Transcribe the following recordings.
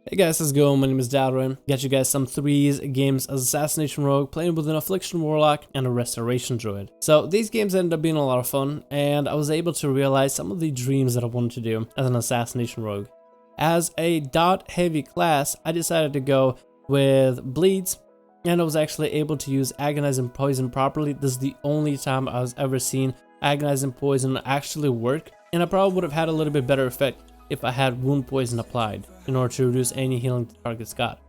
Hey guys, how's it going? My name is Dalrin. Got you guys some threes games as Assassination Rogue, playing with an Affliction Warlock and a Restoration Druid. So these games ended up being a lot of fun, and I was able to realize some of the dreams that I wanted to do as an Assassination Rogue. As a dot heavy class, I decided to go with bleeds, and I was actually able to use Agonizing Poison properly. This is the only time I was ever seen Agonizing Poison actually work, and I probably would have had a little bit better effect if I had Wound Poison applied in order to reduce any healing the targets got.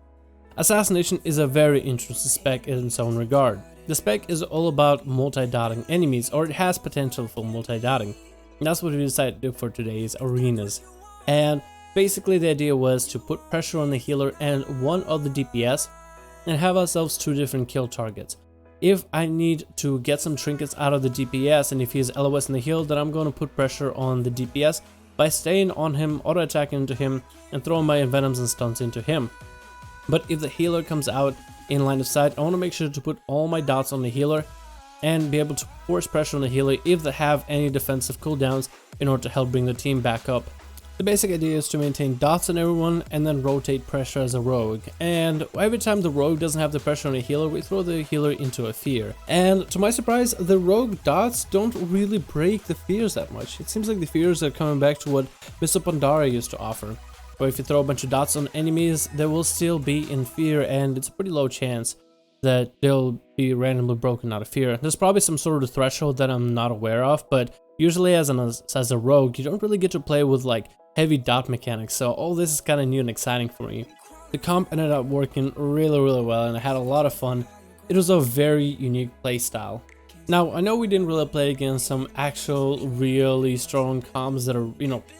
Assassination is a very interesting spec in its own regard. The spec is all about multi-dotting enemies, or it has potential for multi-dotting. That's what we decided to do for today's arenas. And basically the idea was to put pressure on the healer and one of the DPS and have ourselves two different kill targets. If I need to get some trinkets out of the DPS and if he is LOS in the heal, then I'm going to put pressure on the DPS by staying on him, auto-attacking into him, and throwing my envenoms and stuns into him. But if the healer comes out in line of sight, I want to make sure to put all my dots on the healer and be able to force pressure on the healer if they have any defensive cooldowns in order to help bring the team back up. The basic idea is to maintain dots on everyone and then rotate pressure as a rogue. And every time the rogue doesn't have the pressure on the healer, we throw the healer into a fear. And to my surprise, the rogue dots don't really break the fears that much. It seems like the fears are coming back to what Mr. Pandara used to offer, where if you throw a bunch of dots on enemies, they will still be in fear, and it's a pretty low chance that they'll be randomly broken out of fear. There's probably some sort of threshold that I'm not aware of, but usually as a rogue, you don't really get to play with like heavy dot mechanics, so all this is kind of new and exciting for me. The comp ended up working really well, and I had a lot of fun. It was a very unique playstyle. Now, I know we didn't really play against some actual really strong comps that are,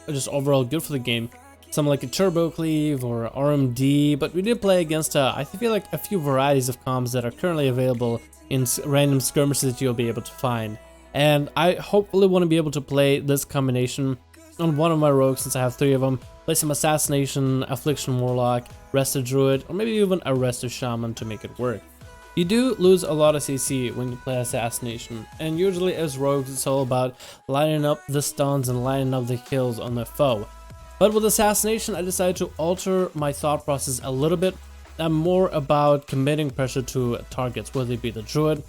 just overall good for the game. Some like a Turbo Cleave or RMD, but we did play against, I feel like a few varieties of comps that are currently available in random skirmishes that you'll be able to find. And I hopefully want to be able to play this combination on one of my rogues, since I have three of them. Play some Assassination, Affliction Warlock, Rested Druid, or maybe even a Rested Shaman to make it work. You do lose a lot of CC when you play Assassination, and usually as rogues it's all about lining up the stuns and lining up the kills on the foe. But with Assassination, I decided to alter my thought process a little bit. I'm more about committing pressure to targets, whether it be the Druid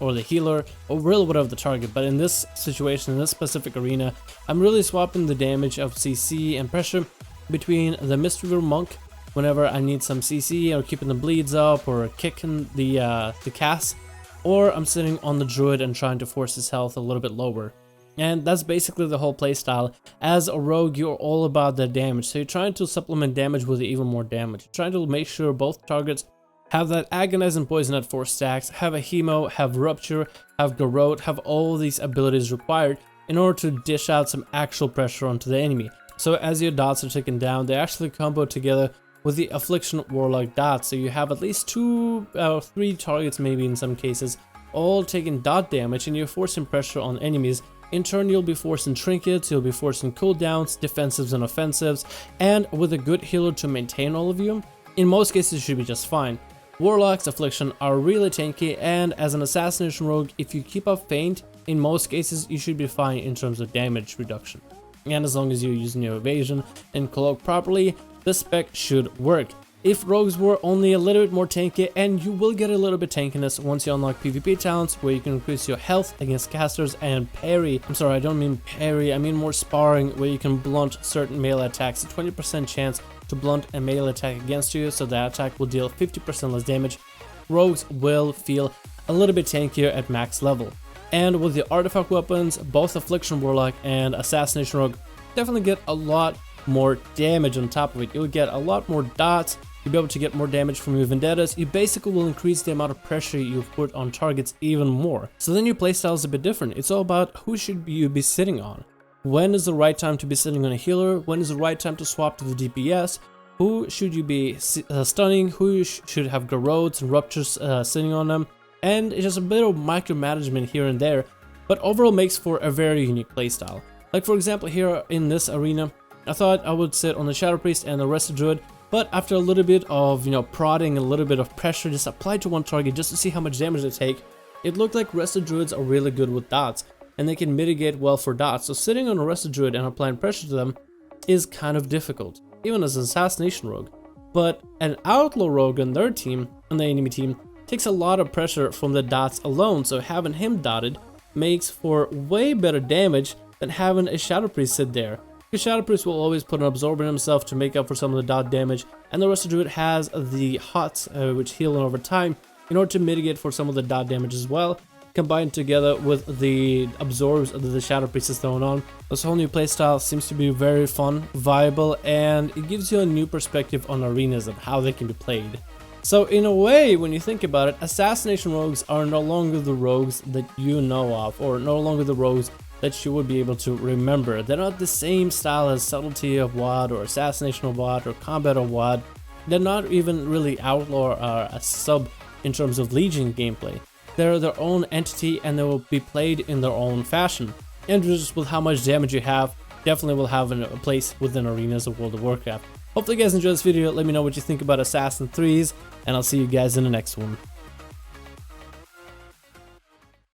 or the healer, or really whatever the target. But in this situation, in this specific arena, I'm really swapping the damage of CC and pressure between the Mistweaver Monk whenever I need some CC, or keeping the bleeds up, or kicking the cast, or I'm sitting on the Druid and trying to force his health a little bit lower. And that's basically the whole playstyle. As a rogue, you're all about the damage, so you're trying to supplement damage with even more damage. You're trying to make sure both targets have that Agonizing Poison at 4 stacks, have a Hemo, have Rupture, have Garrote, have all these abilities required in order to dish out some actual pressure onto the enemy. So as your dots are taken down, they actually combo together with the Affliction Warlock dots, so you have at least 2 or 3 targets maybe in some cases, all taking dot damage, and you're forcing pressure on enemies. In turn, you'll be forcing trinkets, you'll be forcing cooldowns, defensives and offensives, and with a good healer to maintain all of you, in most cases you should be just fine. Warlock's Affliction are really tanky, and as an Assassination Rogue, if you keep up Feint, in most cases you should be fine in terms of damage reduction. And as long as you're using your evasion and cloak properly, the spec should work. If rogues were only a little bit more tanky, and you will get a little bit tankiness once you unlock PvP talents, where you can increase your health against casters and parry. I'm sorry, I don't mean parry, I mean more sparring, where you can blunt certain melee attacks. A 20% chance to blunt a melee attack against you, so that attack will deal 50% less damage. Rogues will feel a little bit tankier at max level. And with the artifact weapons, both Affliction Warlock and Assassination Rogue definitely get a lot more damage on top of it. You'll get a lot more dots, you'll be able to get more damage from your vendettas. You basically will increase the amount of pressure you put on targets even more. So then your playstyle is a bit different. It's all about who should you be sitting on. When is the right time to be sitting on a healer? When is the right time to swap to the DPS? Who should you be stunning? Who should have garrotes and ruptures sitting on them? And it's just a bit of micromanagement here and there, but overall makes for a very unique playstyle. Like for example, here in this arena, I thought I would sit on the Shadow Priest and the Rested Druid, but after a little bit of prodding, a little bit of pressure just applied to one target just to see how much damage they take, it looked like Rested Druids are really good with dots, and they can mitigate well for dots. So sitting on a Rested Druid and applying pressure to them is kind of difficult, even as an Assassination Rogue. but an outlaw rogue on their team, on the enemy team, takes a lot of pressure from the dots alone, so having him dotted makes for way better damage than having a Shadow Priest sit there. Because Shadow Priest will always put an absorber in himself to make up for some of the dot damage, and the Rusted Druid has the Hots, which heal over time, in order to mitigate for some of the dot damage as well, combined together with the absorbs that the Shadow Priest is throwing on. This whole new playstyle seems to be very fun, viable, and it gives you a new perspective on arenas and how they can be played. So in a way, when you think about it, Assassination rogues are no longer the rogues that you know of, or no longer the rogues that you would be able to remember. They're not the same style as Subtlety of WoD, or Assassination of WoD, or Combat of WoD. They're not even really Outlaw or a sub in terms of Legion gameplay. They're their own entity and they will be played in their own fashion. And just with how much damage you have, definitely will have a place within arenas of World of Warcraft. Hopefully you guys enjoyed this video. Let me know what you think about Assassin 3s, and I'll see you guys in the next one.